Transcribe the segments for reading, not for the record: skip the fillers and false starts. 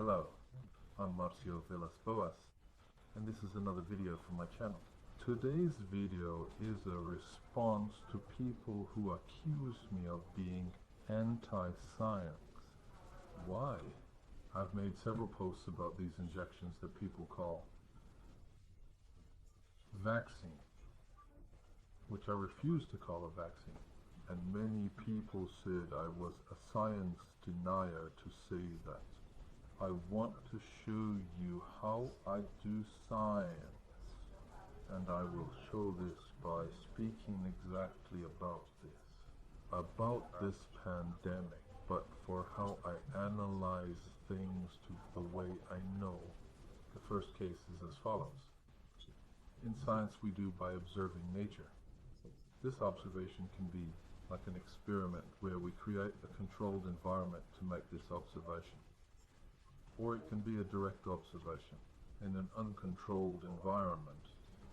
Hello, I'm Marcio Villas-Boas, and this is another video from my channel. Today's video is a response to people who accuse me of being anti-science. Why? I've made several posts about these injections that people call vaccine, which I refuse to call a vaccine. And many people said I was a science denier to say that. I want to show you how I do science, and I will show this by speaking exactly about this pandemic, but for how I analyze things to the way I know. The first case is as follows. In science we do by observing nature. This observation can be like an experiment where we create a controlled environment to make this observation. Or it can be a direct observation in an uncontrolled environment.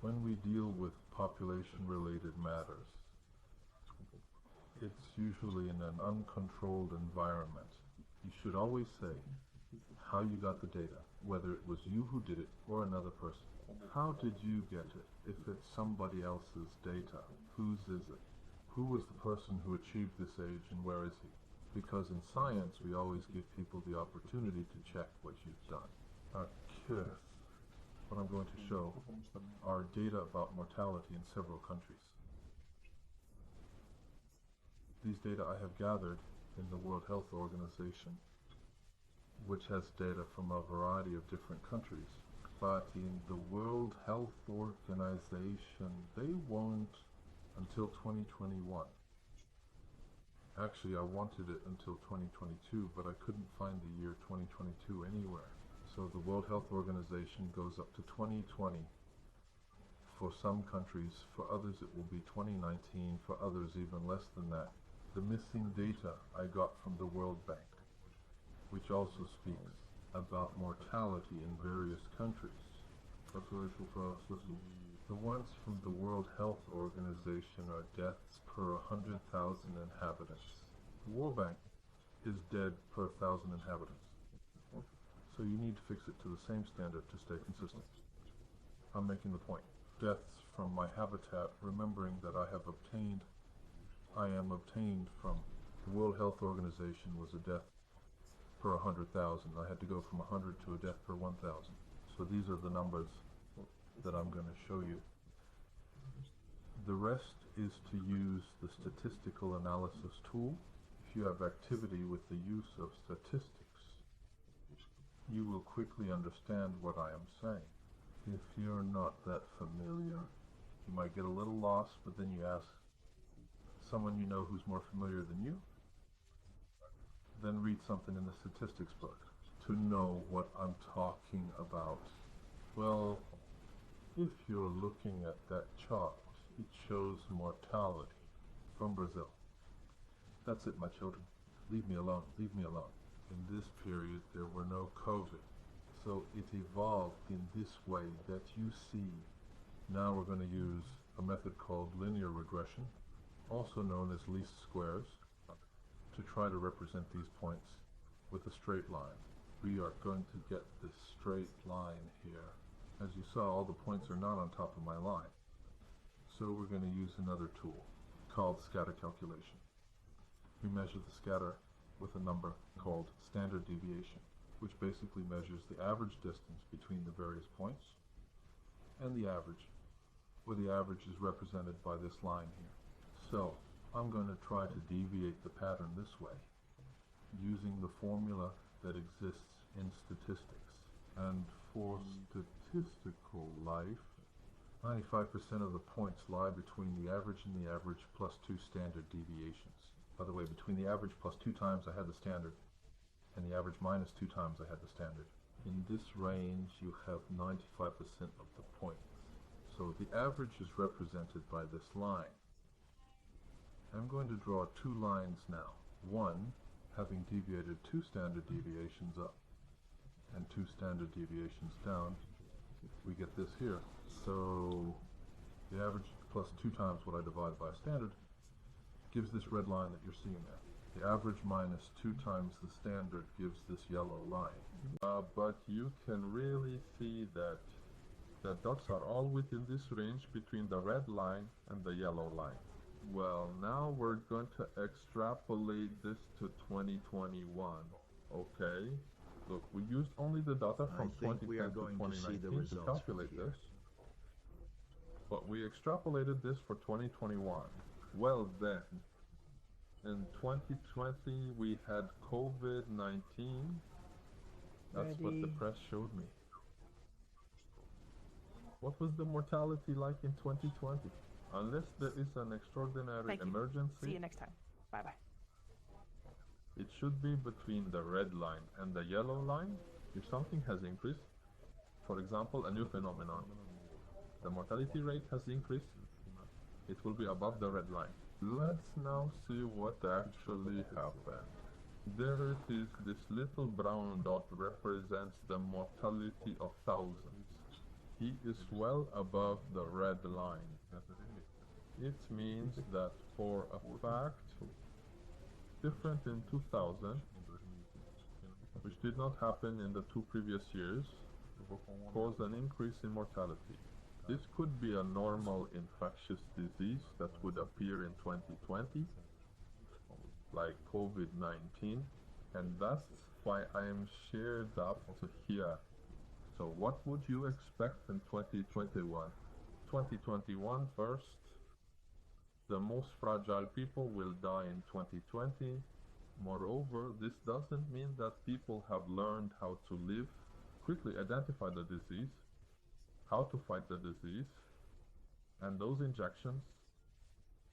When we deal with population-related matters, it's usually in an uncontrolled environment. You should always say how you got the data, whether it was you who did it or another person. How did you get it? If it's somebody else's data, whose is it? Who was the person who achieved this age and where is he? Because in science we always give people the opportunity to check what you've done. Okay. What I'm going to show are data about mortality in several countries. These data I have gathered in the World Health Organization, which has data from a variety of different countries. But in the World Health Organization, they won't until 2021. Actually, I wanted it until 2022, but I couldn't find the year 2022 anywhere. So the World Health Organization goes up to 2020 for some countries. For others it will be 2019, for others even less than that. The missing data I got from the World Bank, which also speaks about mortality in various countries. The ones from the World Health Organization are deaths per 100,000 inhabitants. The World Bank is dead per 1,000 inhabitants. So you need to fix it to the same standard to stay consistent. I'm making the point. Deaths from my habitat, remembering that I am obtained from the World Health Organization, was a death per 100,000. I had to go from 100 to a death per 1,000. So these are the numbers that I'm going to show you. The rest is to use the statistical analysis tool. If you have activity with the use of statistics, you will quickly understand what I am saying. If you're not that familiar, you might get a little lost, but then you ask someone you know who's more familiar than you, then read something in the statistics book to know what I'm talking about. Well, if you're looking at that chart, it shows mortality from Brazil. That's it, my children. Leave me alone. Leave me alone. In this period, there were no COVID. So it evolved in this way that you see. Now we're going to use a method called linear regression, also known as least squares, to try to represent these points with a straight line. We are going to get this straight line here. As you saw, all the points are not on top of my line. So we're going to use another tool called scatter calculation. We measure the scatter with a number called standard deviation, which basically measures the average distance between the various points and the average, where the average is represented by this line here. So I'm going to try to deviate the pattern this way using the formula that exists in statistics. And for statistical life, 95% of the points lie between the average and the average plus 2 standard deviations. By the way, between the average plus 2 times I had the standard, and the average minus 2 times I had the standard. In this range you have 95% of the points. So the average is represented by this line. I'm going to draw 2 lines now. One having deviated 2 standard deviations up and 2 standard deviations down. We get this here. So the average plus 2 times what I divide by standard gives this red line that you're seeing there. The average minus 2 times the standard gives this yellow line. But you can really see that the dots are all within this range between the red line and the yellow line. Well, now we're going to extrapolate this to 2021. Okay? Look, we used only the data from 2010 to 2019 to calculate this. But we extrapolated this for 2021. Well then, in 2020 we had COVID-19. That's what the press showed me. What was the mortality like in 2020? Unless there is an extraordinary emergency. See you next time. Bye-bye. It should be between the red line and the yellow line. If something has increased, for example, a new phenomenon, the mortality rate has increased, it will be above the red line. Let's now see what actually happened. There it is, this little brown dot represents the mortality of thousands. He is well above the red line. It means that for a fact different in 2000, which did not happen in the 2 previous years, caused an increase in mortality. This could be a normal infectious disease that would appear in 2020, like COVID-19, and that's why I am shared up to here. So what would you expect in 2021? 2021 first. The most fragile people will die in 2020. Moreover, this doesn't mean that people have learned how to live, quickly identify the disease, how to fight the disease, and those injections,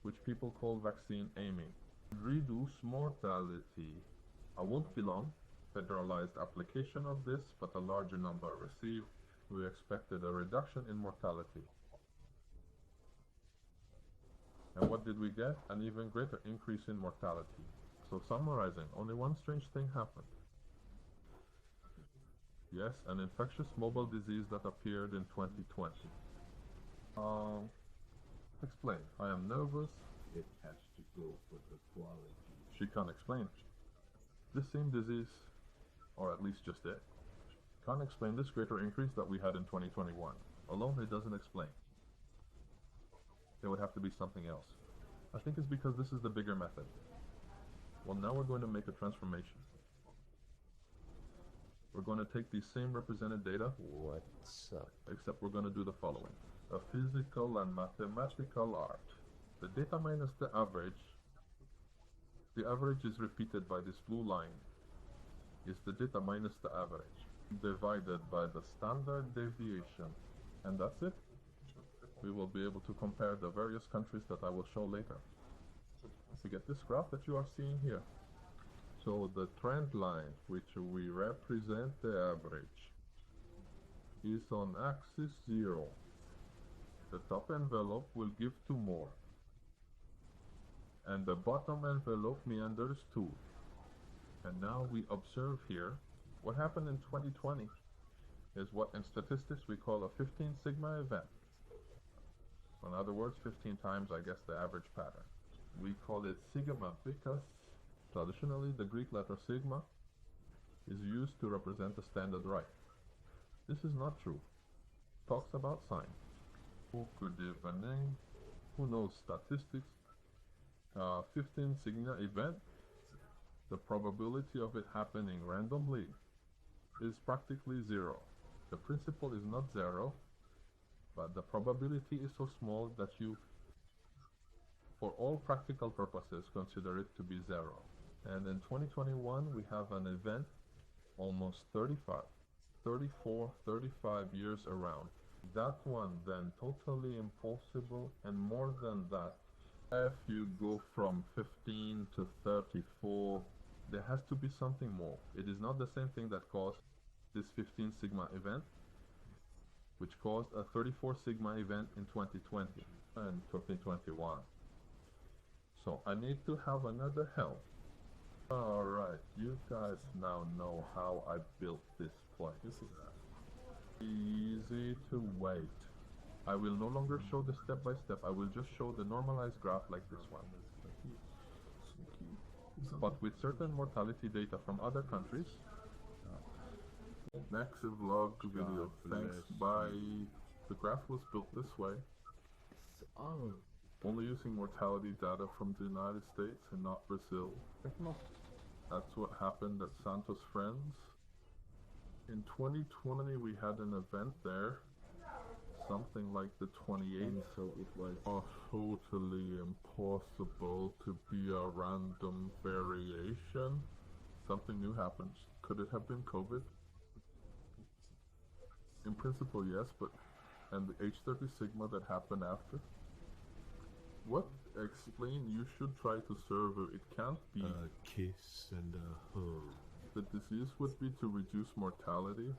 which people call vaccine aiming. Reduce mortality. I won't be long. Federalized application of this, but a larger number received. We expected a reduction in mortality. And what did we get? An even greater increase in mortality. So summarizing, only one strange thing happened. Yes, an infectious mobile disease that appeared in 2020. Explain. I am nervous. It has to go for the quality. She can't explain. This same disease, or at least just it, can't explain this greater increase that we had in 2021. Alone, it doesn't explain. There would have to be something else. I think it's because this is the bigger method. Well, now we're going to make a transformation. We're going to take these same represented data. What's up? Except we're going to do the following. A physical and mathematical art. The data minus the average is repeated by this blue line. Is the data minus the average, divided by the standard deviation. And that's it. We will be able to compare the various countries that I will show later. So get this graph that you are seeing here. So the trend line, which we represent the average, is on axis 0. The top envelope will give 2 more. And the bottom envelope meanders 2. And now we observe here, what happened in 2020 is what in statistics we call a 15 sigma event. In other words, 15 times, I guess, the average pattern. We call it sigma because traditionally the Greek letter sigma is used to represent the standard right. This is not true. Talks about sign. Who could give a name? Who knows statistics? 15 sigma event, the probability of it happening randomly is practically 0. The principle is not 0, but the probability is so small that you, for all practical purposes, consider it to be 0. And in 2021, we have an event almost 34, 35 years around. That one then totally impossible, and more than that, if you go from 15 to 34, there has to be something more. It is not the same thing that caused this 15 sigma event, which caused a 34 sigma event in 2020 and 2021. So I need to have another help. Alright, you guys now know how I built this place. Easy to wait. I will no longer show the step by step, I will just show the normalized graph like this one. but with certain mortality data from other countries. Next vlog video. Thanks. Bye. The graph was built this way, Oh, only using mortality data from the United States and not Brazil. That's what happened at Santos Friends. In 2020 we had an event there, something like the 28th. so it was. Totally impossible to be a random variation. Something new happened. Could it have been COVID? In principle, yes, but and the H30 sigma that happened after? What? Explain. You should try to serve it. It can't be. Kiss and a hug. The disease would be to reduce mortality,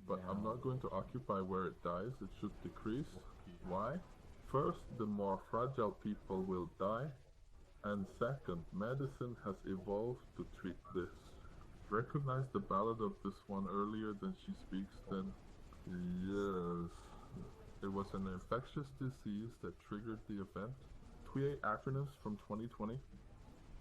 but I'm not going to occupy where it dies. It should decrease. Why? First, the more fragile people will die, and second, medicine has evolved to treat this. Recognize the ballad of this one earlier than she speaks then? Yes. It was an infectious disease that triggered the event. Twee acronyms from 2020.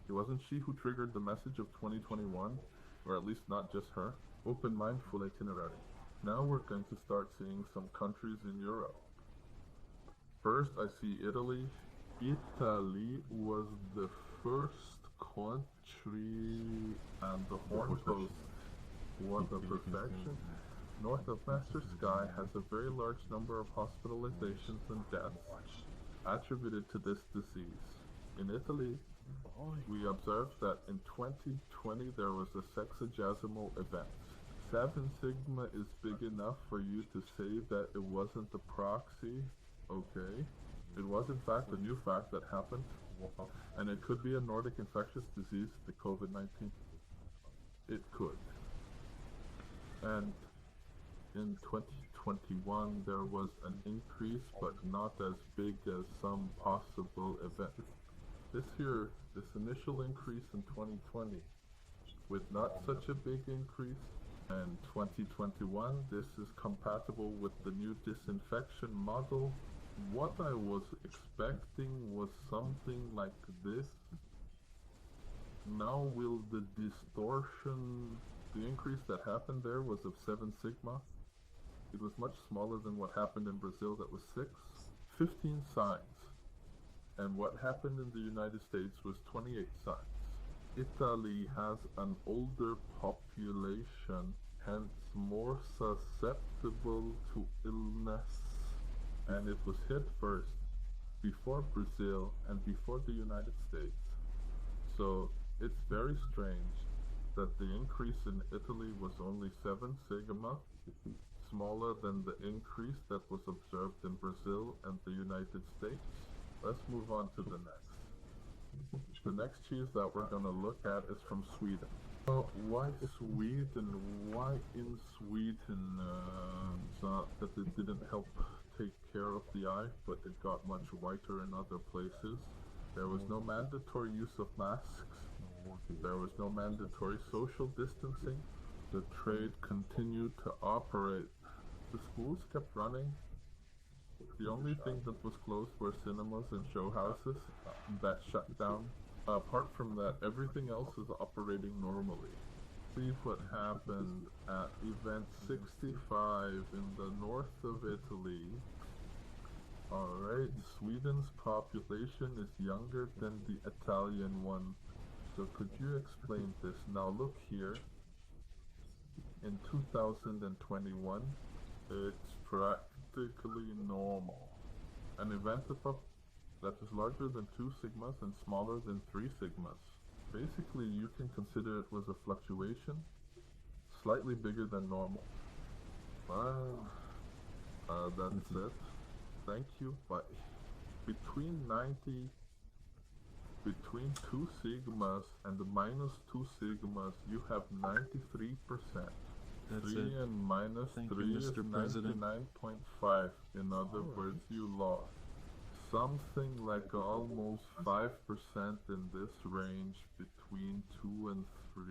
It wasn't she who triggered the message of 2021, or at least not just her. Open mindful itinerary. Now we're going to start seeing some countries in Europe. First, I see Italy. Italy was the first country, and the Horn Coast was a perfection. North of Master Sky has a very large number of hospitalizations and deaths attributed to this disease. In Italy, we observed that in 2020 there was a sexagesimal event. 7 sigma is big enough for you to say that it wasn't a proxy. Okay. It was in fact a new fact that happened, and it could be a Nordic infectious disease, the COVID-19. It could. And in 2021 there was an increase, but not as big as some possible event. This initial increase in 2020, with not such a big increase, and 2021, this is compatible with the new disinfection model. What I was expecting was something like this. Now will the distortion, the increase that happened there was of 7 sigma. It was much smaller than what happened in Brazil, that was 6. 15 signs. And what happened in the United States was 28 signs. Italy has an older population, hence more susceptible to illness. And it was hit first, before Brazil and before the United States. So it's very strange that the increase in Italy was only 7 sigma, smaller than the increase that was observed in Brazil and the United States. Let's move on to the next. The next cheese that we're going to look at is from Sweden. Why Sweden? Why in Sweden? It's not that it didn't help take care of the eye, but it got much whiter in other places. There was no mandatory use of masks. There was no mandatory social distancing. The trade continued to operate. The schools kept running. The only thing that was closed were cinemas and show houses that shut down. Apart from that, everything else is operating normally. See what happened at event 65 in the north of Italy. Alright, Sweden's population is younger than the Italian one. So could you explain this? Now look here. In 2021, it's practically normal. An event that is larger than 2 sigmas and smaller than 3 sigmas. Basically, you can consider it was a fluctuation, slightly bigger than normal. That's it. Thank you. But between 2 sigmas and minus 2 sigmas, you have 93%. That's 3 it. and minus Thank 3 you, is Mr. President. 99.5. In other words, you lost. Something like almost 5% in this range between 2 and 3.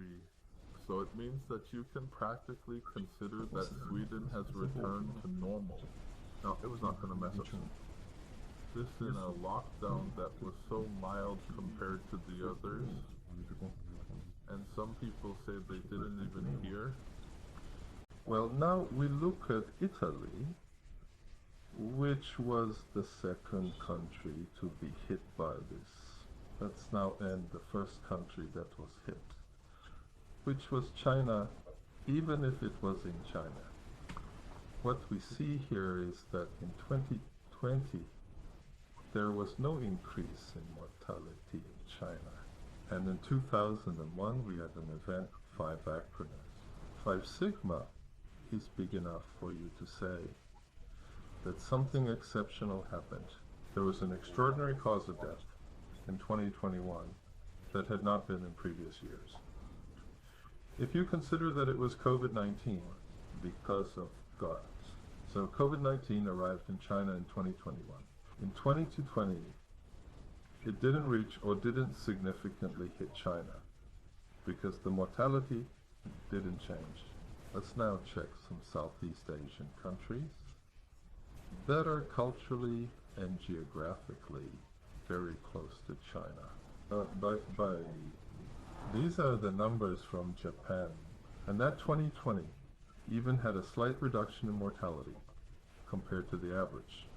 So it means that you can practically consider that Sweden has returned to normal. No, it was not going to mess up. This in a lockdown that was so mild compared to the others. And some people say they didn't even hear. Well, now we look at Italy, which was the second country to be hit by this. Let's now end the first country that was hit, which was China, even if it was in China. What we see here is that in 2020, there was no increase in mortality in China. And in 2001, we had an event, 5 acronyms. 5 sigma is big enough for you to say that something exceptional happened. There was an extraordinary cause of death in 2021 that had not been in previous years. If you consider that it was COVID-19 because of God. So COVID-19 arrived in China in 2021. In 2020, it didn't reach or didn't significantly hit China because the mortality didn't change. Let's now check some Southeast Asian countries that are culturally and geographically very close to China. These are the numbers from Japan, and that 2020 even had a slight reduction in mortality compared to the average,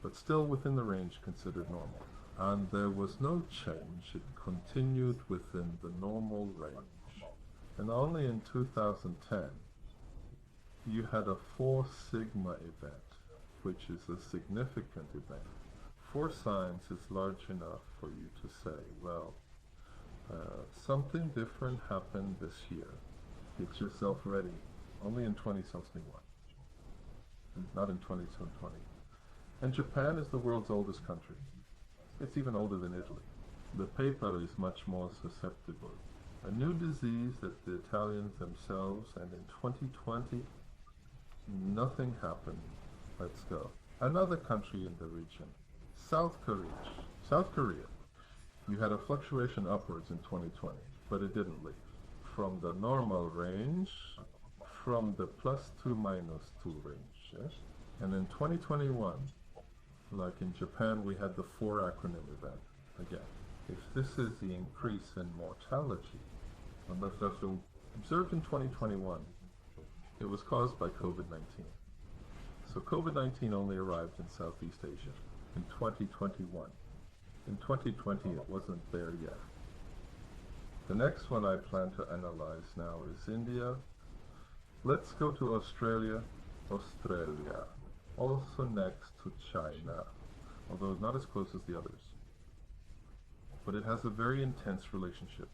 but still within the range considered normal. And there was no change, it continued within the normal range. And only in 2010, you had a 4 sigma event, which is a significant event. 4 signs is large enough for you to say, well, something different happened this year. Get yourself ready. Only in 2021, not in 2020. And Japan is the world's oldest country. It's even older than Italy. The paper is much more susceptible. A new disease that the Italians themselves, and in 2020, nothing happened. Let's go. Another country in the region, South Korea. South Korea, you had a fluctuation upwards in 2020, but it didn't leave. From the normal range, from the +2 -2 range, yes? And in 2021, like in Japan, we had the 4 acronym event. Again, if this is the increase in mortality, unless that's observed in 2021, it was caused by COVID-19. So COVID-19 only arrived in Southeast Asia in 2021. In 2020, it wasn't there yet. The next one I plan to analyze now is India. Let's go to Australia, also next to China, although not as close as the others. But it has a very intense relationship,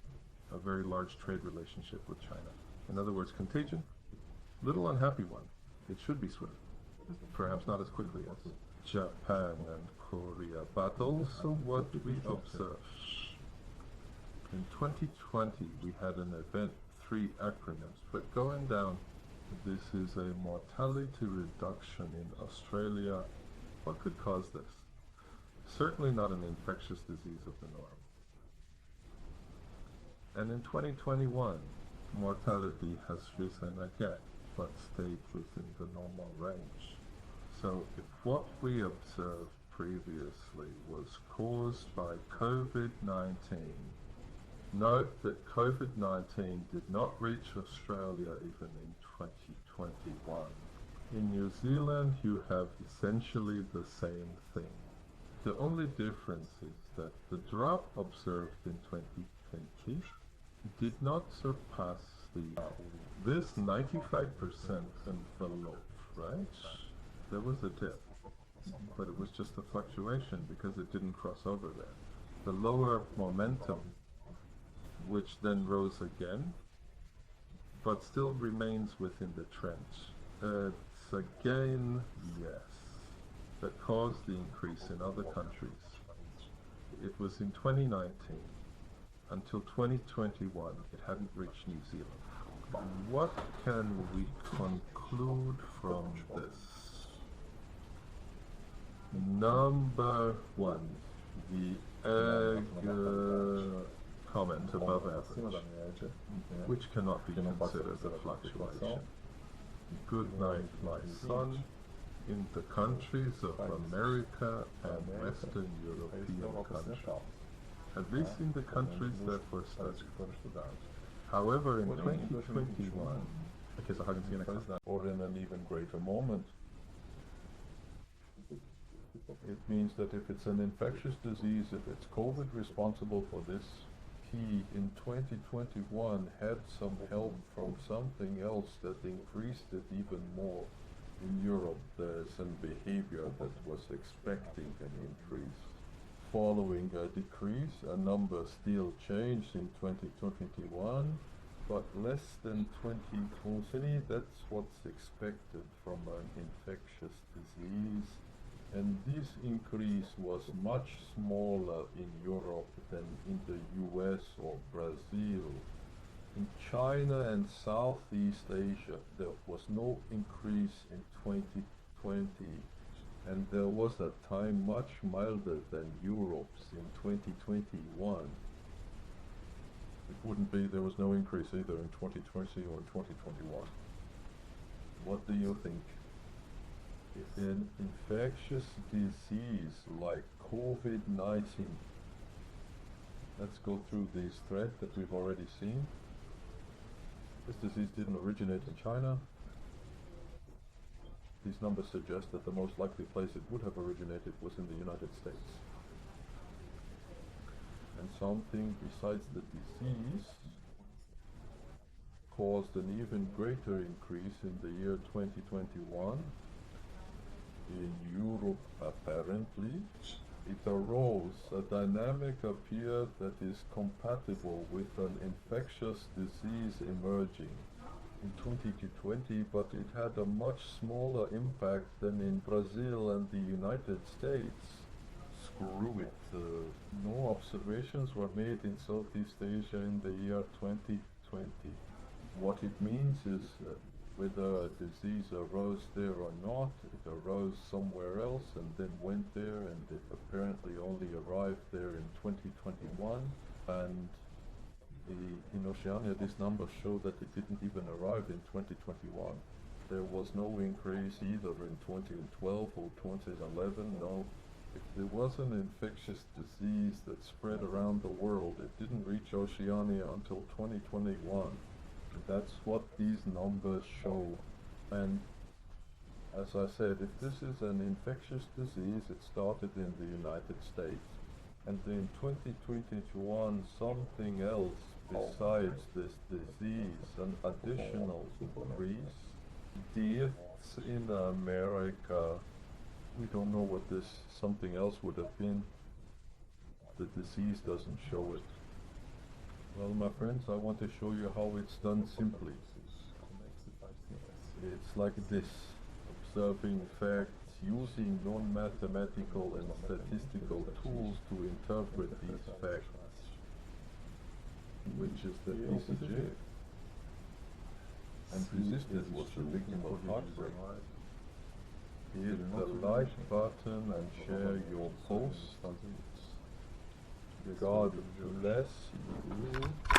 a very large trade relationship with China. In other words, contagion, little unhappy one. It should be swift, perhaps not as quickly as Japan and Korea, but also what we observe. In 2020, we had an event, 3 acronyms, but going down, this is a mortality reduction in Australia. What could cause this? Certainly not an infectious disease of the norm. And in 2021, mortality has risen again, but stayed within the normal range. So if what we observed previously was caused by COVID-19, note that COVID-19 did not reach Australia even in 2021. In New Zealand, you have essentially the same thing. The only difference is that the drop observed in 2020 did not surpass this 95% envelope, right? There was a dip, but it was just a fluctuation because it didn't cross over there. The lower momentum, which then rose again, but still remains within the trend. It's again, yes, that caused the increase in other countries. It was in 2019. Until 2021, it hadn't reached New Zealand. What can we conclude from this? Number 1, the egg comment above average, which cannot be considered a fluctuation. Good night, my son, in the countries of America and Western European countries. at least in the countries that were studied. However, in 2021, or in an even greater moment, it means that if it's an infectious disease, if it's COVID responsible for this, he in 2021 had some help from something else that increased it even more. In Europe, there's some behavior that was expecting an increase. Following a decrease, a number still changed in 2021, but less than 2020. That's what's expected from an infectious disease. And this increase was much smaller in Europe than in the US or Brazil. In China and Southeast Asia, there was no increase in 2020. And there was a time much milder than Europe's in 2021. It wouldn't be, there was no increase either in 2020 or in 2021. What do you think? If an infectious disease like COVID-19, let's go through this thread that we've already seen. This disease didn't originate in China. These numbers suggest that the most likely place it would have originated was in the United States. And something besides the disease caused an even greater increase in the year 2021. In Europe, apparently, it arose, a dynamic appeared that is compatible with an infectious disease emerging in 2020, but it had a much smaller impact than in Brazil and the United States. Screw it. No observations were made in Southeast Asia in the year 2020. What it means is whether a disease arose there or not, it arose somewhere else and then went there, and it apparently only arrived there in 2021. And in Oceania, these numbers show that it didn't even arrive in 2021. There was no increase either in 2012 or 2011, no. If there was an infectious disease that spread around the world, it didn't reach Oceania until 2021. That's what these numbers show. And as I said, if this is an infectious disease, it started in the United States. And in 2021, something else besides this disease, an additional increase. Deaths in America, we don't know what this something else would have been. The disease doesn't show it. Well, my friends, I want to show you how it's done simply. It's like this, observing facts, using non-mathematical and statistical tools to interpret these facts, which is the ECG. And resisted was the victim of heartbreak. Hit the like button and share your post. God bless you.